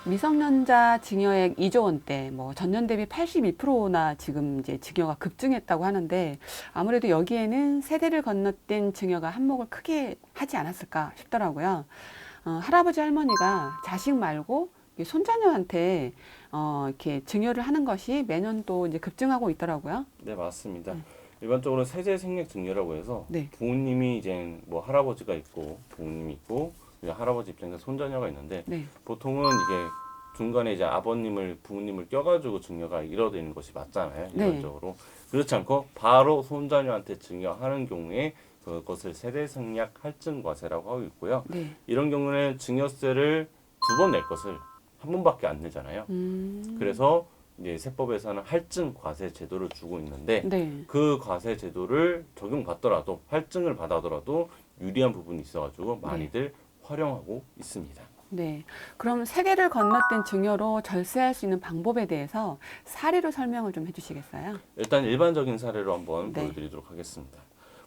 미성년자 증여액 2조 원대, 뭐 전년 대비 82%나 지금 이제 증여가 급증했다고 하는데 아무래도 여기에는 세대를 건너뛴 증여가 한몫을 크게 하지 않았을까 싶더라고요. 할아버지 할머니가 자식 말고 이 손자녀한테 이렇게 증여를 하는 것이 매년 또 이제 급증하고 있더라고요. 네, 맞습니다. 일반적으로 세대 생략 증여라고 해서 네, 부모님이 이제 뭐 할아버지가 있고 부모님이 있고 이제 할아버지 입장에서 손자녀가 있는데 네, 보통은 이게 중간에 이제 아버님을 부모님을 껴가지고 증여가 이뤄지는 것이 맞잖아요. 네, 일반적으로 그렇지 않고 바로 손자녀한테 증여하는 경우에 그것을 세대 생략 할증 과세라고 하고 있고요. 네. 이런 경우는 증여세를 두 번 낼 것을 한 번밖에 안 내잖아요. 그래서 이제 세법에서는 할증 과세 제도를 주고 있는데 네. 그 과세 제도를 적용받더라도 할증을 받아더라도 유리한 부분이 있어가지고 많이들 활용하고 있습니다. 네. 그럼 세대를 건너뛴 증여로 절세할 수 있는 방법에 대해서 사례로 설명을 좀 해주시겠어요? 일단 일반적인 사례로 한번 네. 보여드리도록 하겠습니다.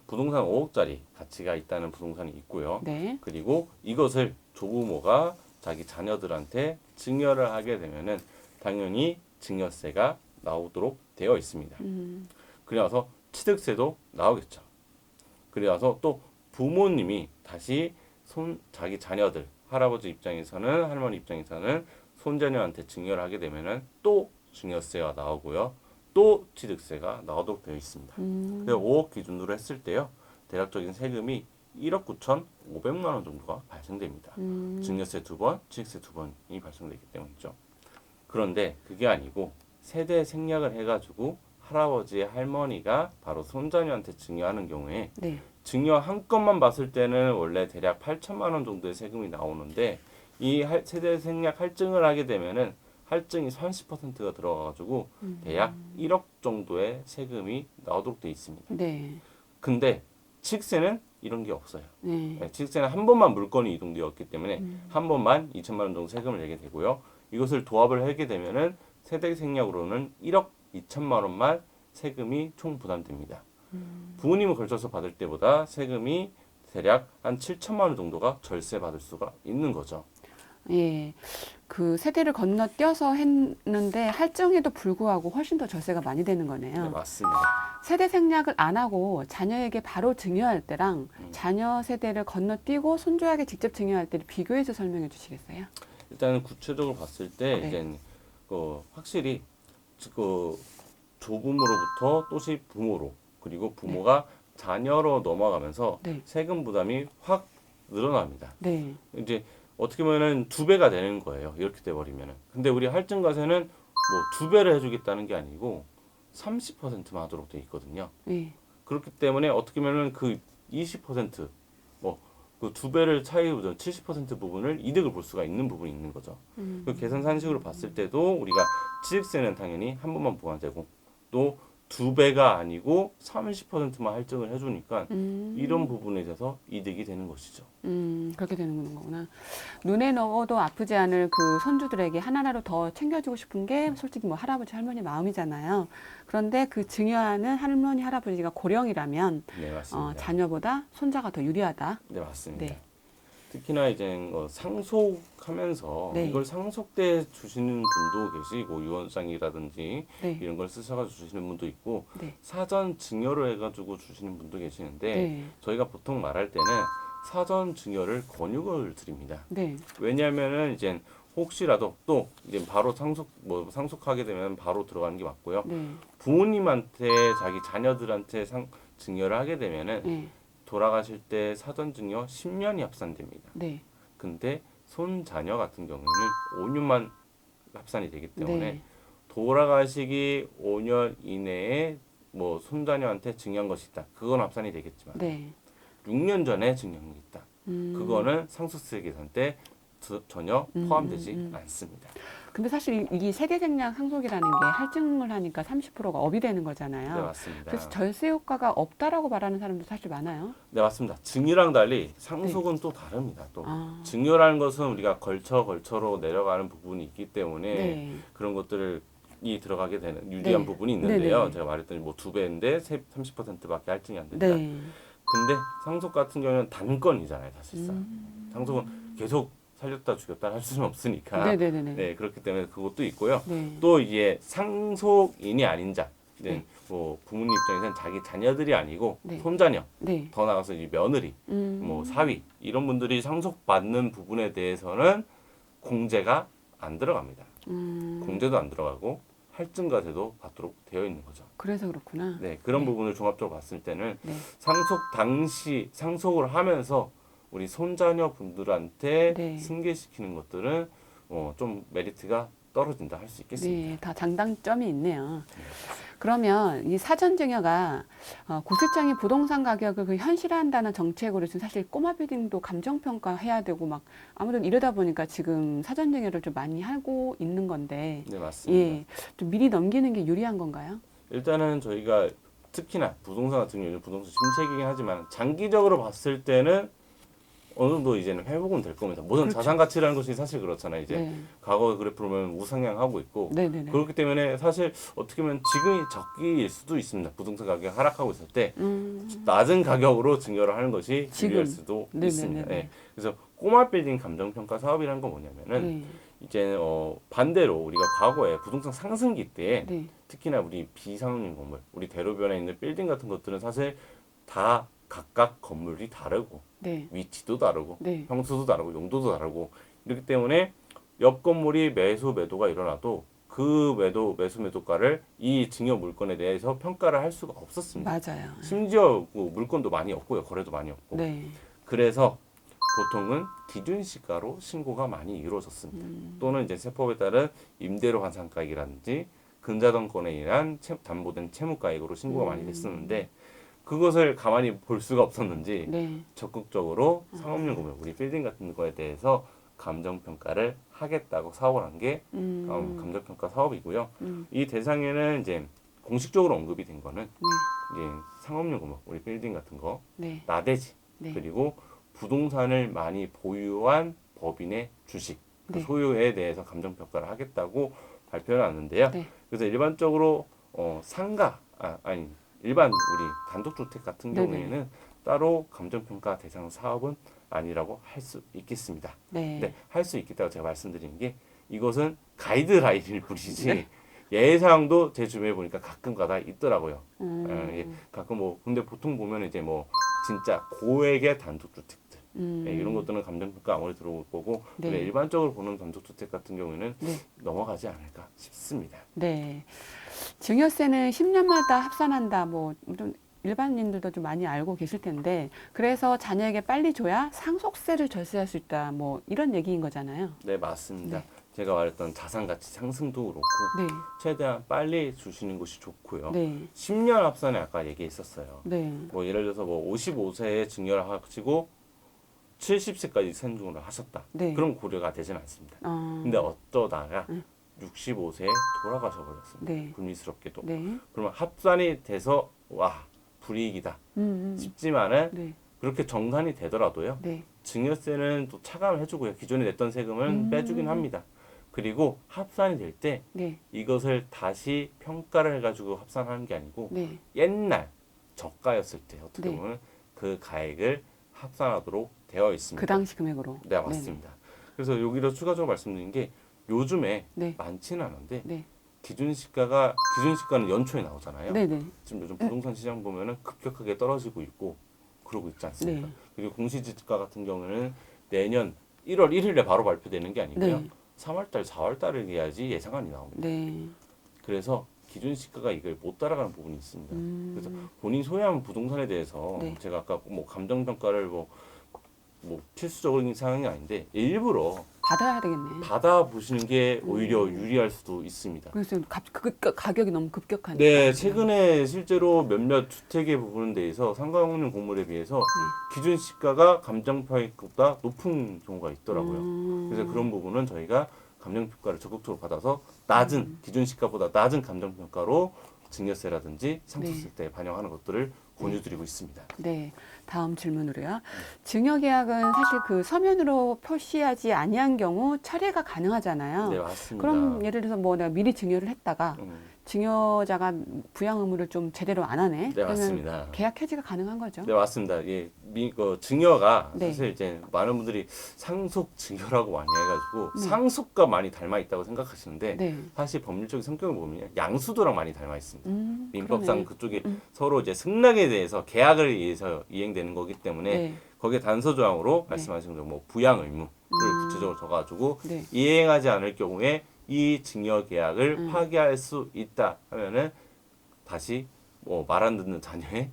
부동산 5억짜리 가치가 있다는 부동산이 있고요. 네. 그리고 이것을 조부모가 자기 자녀들한테 증여를 하게 되면은 당연히 증여세가 나오도록 되어 있습니다. 그래서 취득세도 나오겠죠. 그래서 또 부모님이 다시 자기 자녀들 할아버지 입장에서는 할머니 입장에서는 손자녀한테 증여를 하게 되면은 또 증여세가 나오고요. 또 취득세가 나오도록 되어 있습니다. 그래서 5억 기준으로 했을 때요. 대략적인 세금이 1억 9,500만 원 정도가 발생됩니다. 증여세 두 번, 취득세 두 번이 발생되기 때문이죠. 그런데 그게 아니고 세대 생략을 해가지고 할아버지 할머니가 바로 손자녀한테 증여하는 경우에 네. 증여 한 건만 봤을 때는 원래 대략 8천만 원 정도의 세금이 나오는데 이 세대 생략 할증을 하게 되면은 할증이 30%가 들어가가지고 대략 1억 정도의 세금이 나오도록 돼 있습니다. 네. 근데 취득세는 이런 게 없어요. 네. 네, 취득세는 한 번만 물건이 이동되었기 때문에 한 번만 2천만 원 정도 세금을 내게 되고요. 이것을 도합을 하게 되면은 세대 생략으로는 1억 2천만 원만 세금이 총 부담됩니다. 부모님을 걸쳐서 받을 때보다 세금이 대략 한 7천만 원 정도가 절세 받을 수가 있는 거죠. 예. 그 세대를 건너뛰어서 했는데 할증에도 불구하고 훨씬 더 절세가 많이 되는 네, 거네요. 맞습니다. 세대 생략을 안 하고 자녀에게 바로 증여할 때랑 자녀 세대를 건너뛰고 손주에게 직접 증여할 때를 비교해서 설명해 주시겠어요? 일단은 구체적으로 봤을 때 네. 이제 확실히 그 조부모로부터 또시 부모로 그리고 부모가 자녀로 넘어가면서 네. 세금 부담이 확 늘어납니다. 네. 이제 어떻게 보면은 두 배가 되는 거예요. 이렇게 돼 버리면은. 근데 우리 할증과세는 뭐 두 배를 해주겠다는 게 아니고 30%만 하도록 돼 있거든요. 예. 그렇기 때문에 어떻게 보면은 그 20%, 뭐 그 두 배를 차이로 70% 부분을 이득을 볼 수가 있는 부분이 있는 거죠. 그 계산 산식으로 봤을 때도 우리가 취득세는 당연히 한 번만 부과되고 또 두 배가 아니고 30%만 할증을 해주니까 이런 부분에 있어서 이득이 되는 것이죠. 그렇게 되는 거구나. 눈에 넣어도 아프지 않을 그 손주들에게 하나라도 더 챙겨주고 싶은 게 솔직히 뭐 할아버지 할머니 마음이잖아요. 그런데 그 증여하는 할머니 할아버지가 고령이라면 네, 맞습니다. 자녀보다 손자가 더 유리하다. 네, 맞습니다. 네. 특히나 이제 상속하면서 네. 이걸 상속돼 주시는 분도 계시고 유언장이라든지 네. 이런 걸 쓰셔가지고 주시는 분도 있고 네. 사전 증여를 해가지고 주시는 분도 계시는데 네. 저희가 보통 말할 때는 사전 증여를 권유를 드립니다. 네. 왜냐하면은 이제 혹시라도 또 이제 바로 상속하게 되면 바로 들어가는 게 맞고요. 네. 부모님한테 자기 자녀들한테 증여를 하게 되면은 네. 돌아가실 때 사전 증여 10년이 합산됩니다. 네. 근데 손자녀 같은 경우는 5년만 합산이 되기 때문에 네. 돌아가시기 5년 이내에 뭐 손자녀한테 증여한 것이 있다. 그건 합산이 되겠지만 네. 6년 전에 증여한 게 있다. 그거는 상속세 계산 때 전혀 포함되지 않습니다. 근데 사실 이 세대 생략 상속이라는 게 할증을 하니까 30%가 업이 되는 거잖아요. 네, 맞습니다. 그래서 절세 효과가 없다라고 말하는 사람도 사실 많아요. 네, 맞습니다. 증여랑 달리 상속은 또 다릅니다. 또 아. 증여라는 것은 우리가 걸쳐로 내려가는 부분이 있기 때문에 네. 그런 것들을 이 들어가게 되는 유리한 네. 부분이 있는데요. 네네. 제가 말했더니 뭐 두 배인데 30%밖에 할증이 안 된다. 네. 근데 상속 같은 경우는 단건이잖아요, 사실상. 상속은 계속 살렸다 죽였다 할 수는 없으니까. 네네네. 네, 그렇기 때문에 그것도 있고요. 네. 또 이게 상속인이 아닌 자, 네, 네. 뭐 부모님 입장에서는 자기 자녀들이 아니고 네. 손자녀, 네. 더 나가서 이 며느리, 뭐 사위 이런 분들이 상속받는 부분에 대해서는 공제가 안 들어갑니다. 공제도 안 들어가고 할증과세도 받도록 되어 있는 거죠. 그래서 그렇구나. 네, 그런 네. 부분을 종합적으로 봤을 때는 네. 상속 당시 상속을 하면서 우리 손자녀 분들한테 네. 승계시키는 것들은 좀 메리트가 떨어진다 할 수 있겠습니다. 네, 다 장단점이 있네요. 그러면 이 사전 증여가 고시장이 부동산 가격을 그 현실화한다는 정책으로 지금 사실 꼬마 빌딩도 감정 평가해야 되고 막 아무래도 이러다 보니까 지금 사전 증여를 좀 많이 하고 있는 건데, 네, 맞습니다. 예, 좀 미리 넘기는 게 유리한 건가요? 일단은 저희가 특히나 부동산 같은 경우는 부동산 침체기긴 하지만 장기적으로 봤을 때는 어느 정도 이제는 회복은 될 겁니다. 모든 그렇죠. 자산 가치라는 것이 사실 그렇잖아요. 이제 네, 과거 그래프로 보면 우상향하고 있고 네네네. 그렇기 때문에 사실 어떻게 보면 지금이 적기일 수도 있습니다. 부동산 가격이 하락하고 있을 때 낮은 가격으로 증여를 하는 것이 지금. 유리할 수도 네네네네. 있습니다. 예. 그래서 꼬마 빌딩 감정평가 사업이라는 건 뭐냐면은 네, 이제 반대로 우리가 과거에 부동산 상승기 때 네, 특히나 우리 비상업용 건물, 우리 대로변에 있는 빌딩 같은 것들은 사실 다 각각 건물이 다르고 네, 위치도 다르고 네. 평수도 다르고 용도도 다르고 이렇기 때문에 옆 건물이 매도가 일어나도 그 매수 매도가를 이 증여 물건에 대해서 평가를 할 수가 없었습니다. 맞아요. 심지어 그 물건도 많이 없고요, 거래도 많이 없고. 네, 그래서 보통은 기준 시가로 신고가 많이 이루어졌습니다. 또는 이제 세법에 따른 임대료 환산가액이라든지 근자당권에 의한 담보된 채무가액으로 신고가 많이 됐었는데 그것을 가만히 볼 수가 없었는지 네, 적극적으로 상업용 건물, 우리 빌딩 같은 거에 대해서 감정평가를 하겠다고 사업을 한 게 감정평가 사업이고요. 이 대상에는 이제 공식적으로 언급이 된 거는 네, 이제 상업용 건물, 우리 빌딩 같은 거, 네, 나대지, 네. 그리고 부동산을 많이 보유한 법인의 주식, 그 네. 소유에 대해서 감정평가를 하겠다고 발표를 하는데요. 네. 그래서 일반적으로 일반 우리 단독주택 같은 네네. 경우에는 따로 감정평가 대상 사업은 아니라고 할 수 있겠습니다. 네. 근데 할 수 있겠다고 제가 말씀드리는 게 이것은 가이드라인일 뿐이지 네. 예사항도 제 주변에 보니까 가끔가다 있더라고요. 음, 가끔 근데 보통 보면 이제 진짜 고액의 단독주택들 이런 것들은 감정평가 아무래도 들어올 거고 네. 근데 일반적으로 보는 단독주택 같은 경우에는 네. 넘어가지 않을까 싶습니다. 네. 증여세는 10년마다 합산한다. 좀 일반인들도 좀 많이 알고 계실 텐데, 그래서 자녀에게 빨리 줘야 상속세를 절세할 수 있다. 이런 얘기인 거잖아요. 네, 맞습니다. 네. 제가 말했던 자산가치 상승도 그렇고 네. 최대한 빨리 주시는 것이 좋고요. 네. 10년 합산에 아까 얘기했었어요. 네. 예를 들어서 55세에 증여를 하시고 70세까지 생존을 하셨다. 네. 그럼 고려가 되진 않습니다. 근데 어쩌다가 65세에 돌아가셔 버렸습니다. 네. 불미스럽게도. 네. 그러면 합산이 돼서 와 불이익이다 싶지만은 네. 그렇게 정산이 되더라도요. 네. 증여세는 또 차감을 해주고요. 기존에 냈던 세금은 빼주긴 합니다. 그리고 합산이 될 때 네. 이것을 다시 평가를 해가지고 합산하는 게 아니고 네. 옛날 저가였을 때 어떻게 네. 보면 그 가액을 합산하도록 되어 있습니다. 그 당시 금액으로. 네, 맞습니다. 그래서 여기서 추가적으로 말씀드린 게 요즘에 네. 많지는 않은데 네. 기준시가는 연초에 나오잖아요. 네. 네. 지금 요즘 부동산 시장 보면은 급격하게 떨어지고 있고 그러고 있지 않습니까? 네. 그리고 공시지가 같은 경우는 내년 1월 1일에 바로 발표되는 게 아니고요. 네. 3월달, 4월달에 해야지 예상안이 나옵니다. 네. 그래서 기준 시가가 이걸 못 따라가는 부분이 있습니다. 그래서 본인 소유한 부동산에 대해서 네. 제가 아까 감정 평가를 필수적인 상황이 아닌데 일부러 받아야 되겠네. 받아 보시는 게 오히려 유리할 수도 있습니다. 그래서 가격이 너무 급격하니까. 네, 최근에 실제로 몇몇 주택의 부분에 대해서 상가용용 건물에 비해서 기준 시가가 감정평가보다 높은 경우가 있더라고요. 그래서 그런 부분은 저희가 감정평가를 적극적으로 받아서 낮은 기준 시가보다 낮은 감정평가로 증여세라든지 상속세 때 반영하는 것들을 권유드리고 있습니다. 네, 다음 질문으로요. 증여계약은 사실 그 서면으로 표시하지 아니한 경우 철회가 가능하잖아요. 네, 맞습니다. 그럼 예를 들어서 내가 미리 증여를 했다가 증여자가 부양 의무를 좀 제대로 안 하네. 네, 그러면 맞습니다. 계약 해지가 가능한 거죠. 네, 맞습니다. 예, 증여가 네. 사실 이제 많은 분들이 상속 증여라고 많이 해가지고 네. 상속과 많이 닮아 있다고 생각하시는데 네. 사실 법률적인 성격을 보면 양수도랑 많이 닮아 있습니다. 민법상 그러네. 그쪽에 서로 이제 승낙에 대해서 계약을 위해서 이행되는 거기 때문에 네. 거기에 단서 조항으로 말씀하신 대로 뭐 부양 의무를 구체적으로 적어가지고 네. 이행하지 않을 경우에 이 증여 계약을 파기할 수 있다 하면은 다시 뭐 말 안 듣는 자녀의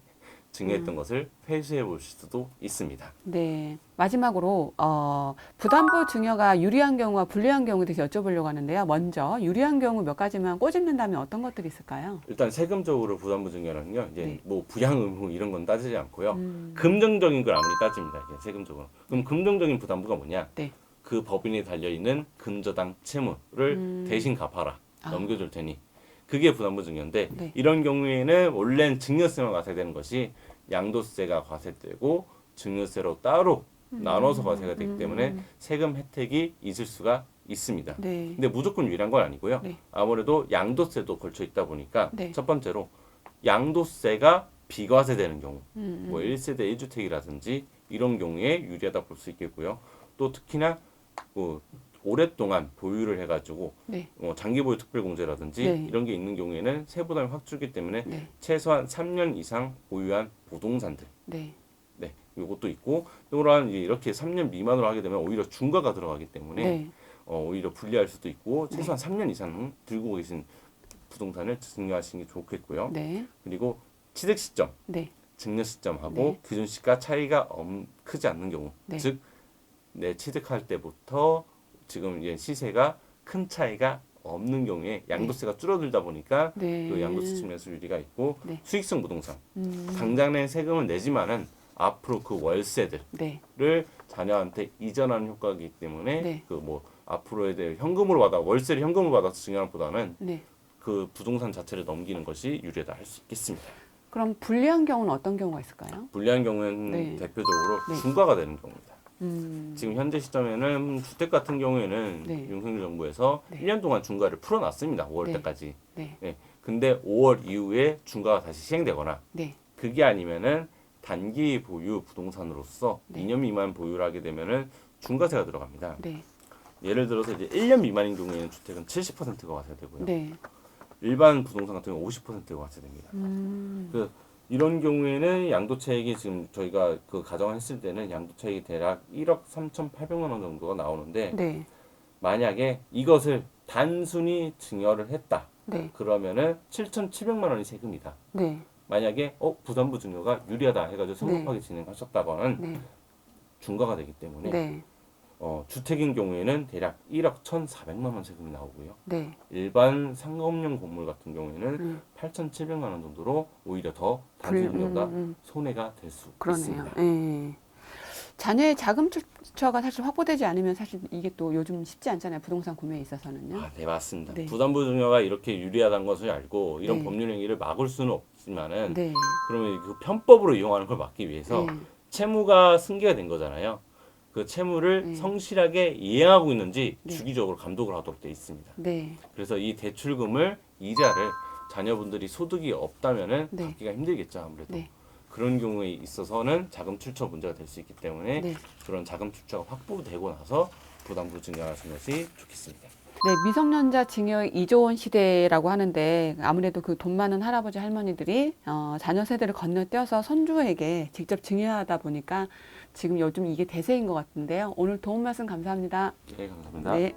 증여했던 것을 회수해 보실 수도 있습니다. 네. 마지막으로 부담부 증여가 유리한 경우와 불리한 경우에 대해서 여쭤보려고 하는데요. 먼저 유리한 경우 몇 가지만 꼬집는다면 어떤 것들이 있을까요? 일단 세금적으로 부담부 증여라는요. 이제 네. 뭐 부양 의무 이런 건 따지지 않고요. 금전적인 걸 아무리 따집니다. 이게 세금적으로. 그럼 금전적인 부담부가 뭐냐? 네. 그 법인에 달려 있는 근저당 채무를 대신 갚아라. 넘겨줄 테니. 그게 부담부 증여인데 네. 이런 경우에는 원래는 증여세만 과세되는 것이 양도세가 과세되고 증여세로 따로 나눠서 과세가 되기 때문에 세금 혜택이 있을 수가 있습니다. 네. 근데 무조건 유리한 건 아니고요. 네. 아무래도 양도세도 걸쳐 있다 보니까 네. 첫 번째로 양도세가 비과세되는 경우, 뭐 1세대 1주택이라든지 이런 경우에 유리하다 볼 수 있겠고요. 또 특히나 뭐 오랫동안 보유를 해가지고 네. 장기 보유 특별공제라든지 네. 이런 게 있는 경우에는 세부담이 확 줄기 때문에 네. 최소한 3년 이상 보유한 부동산들, 네. 네, 이것도 있고 또한 이렇게 3년 미만으로 하게 되면 오히려 중과가 들어가기 때문에 네. 오히려 불리할 수도 있고 최소한 3년 이상 들고 계신 부동산을 증여하시는 게 좋겠고요. 네. 그리고 취득 시점, 네. 증여 시점하고 네. 기준 시가 차이가 크지 않는 경우, 네. 즉 내 취득할 때부터 지금 이제 시세가 큰 차이가 없는 경우에 양도세가 줄어들다 보니까 네. 그 양도세 측면에서 유리가 있고 네. 수익성 부동산 당장 낸 세금은 내지만은 앞으로 그 월세들을 네. 자녀한테 이전하는 효과이기 때문에 네. 그 뭐 앞으로에 대해 현금으로 받아 월세를 현금으로 받아서 증여하는 보다는 네. 그 부동산 자체를 넘기는 것이 유리하다 할 수 있겠습니다. 그럼 불리한 경우는 어떤 경우가 있을까요? 불리한 경우에는 네. 대표적으로 네. 중과가 되는 경우입니다. 음. 지금 현재 시점에는 주택 같은 경우에는 네. 윤석열 정부에서 네. 1년 동안 중과를 풀어놨습니다. 5월 네. 때까지. 네. 네. 근데 5월 이후에 중과가 다시 시행되거나 네. 그게 아니면은 단기 보유 부동산으로서 네. 2년 미만 보유를 하게 되면은 중과세가 들어갑니다. 네. 예를 들어서 이제 1년 미만인 경우에는 주택은 70%가 과세되고요. 네. 일반 부동산 같은 경우 50%가 과세됩니다. 음. 그 이런 경우에는 양도차익이 지금 저희가 그 가정했을 때는 양도차익이 대략 1억 3,800만 원 정도가 나오는데 네. 만약에 이것을 단순히 증여를 했다. 네. 그러면은 7,700만 원이 세금이다. 네. 만약에 부담부 증여가 유리하다 해가지고 성급하게 진행하셨다가는 네. 중과가 되기 때문에 네. 주택인 경우에는 대략 1억 1,400만 원 세금이 나오고요. 네. 일반 상업용 건물 같은 경우에는 8,700만 원 정도로 오히려 더 단순 증여보다 손해가 될 수 그러네요. 있습니다. 예. 자녀의 자금 출처가 사실 확보되지 않으면 사실 이게 또 요즘 쉽지 않잖아요. 부동산 구매에 있어서는요. 네, 맞습니다. 네. 부담부 증여가 이렇게 유리하다는 것을 알고 이런 네. 법률 행위를 막을 수는 없지만은 네. 그러면 그 편법으로 이용하는 걸 막기 위해서 네. 채무가 승계가 된 거잖아요. 그 채무를 네. 성실하게 이행하고 있는지 네. 주기적으로 감독을 하도록 되어 있습니다. 네. 그래서 이 대출금을 이자를 자녀분들이 소득이 없다면은 네. 갚기가 힘들겠죠, 아무래도. 네. 그런 경우에 있어서는 자금 출처 문제가 될 수 있기 때문에 네. 그런 자금 출처가 확보되고 나서 부담부 증여하시는 것이 좋겠습니다. 네, 미성년자 증여의 2조 원 시대라고 하는데 아무래도 그 돈 많은 할아버지 할머니들이 자녀 세대를 건너뛰어서 손주에게 직접 증여하다 보니까 지금 요즘 이게 대세인 것 같은데요. 오늘 도움 말씀 감사합니다. 네, 감사합니다. 네.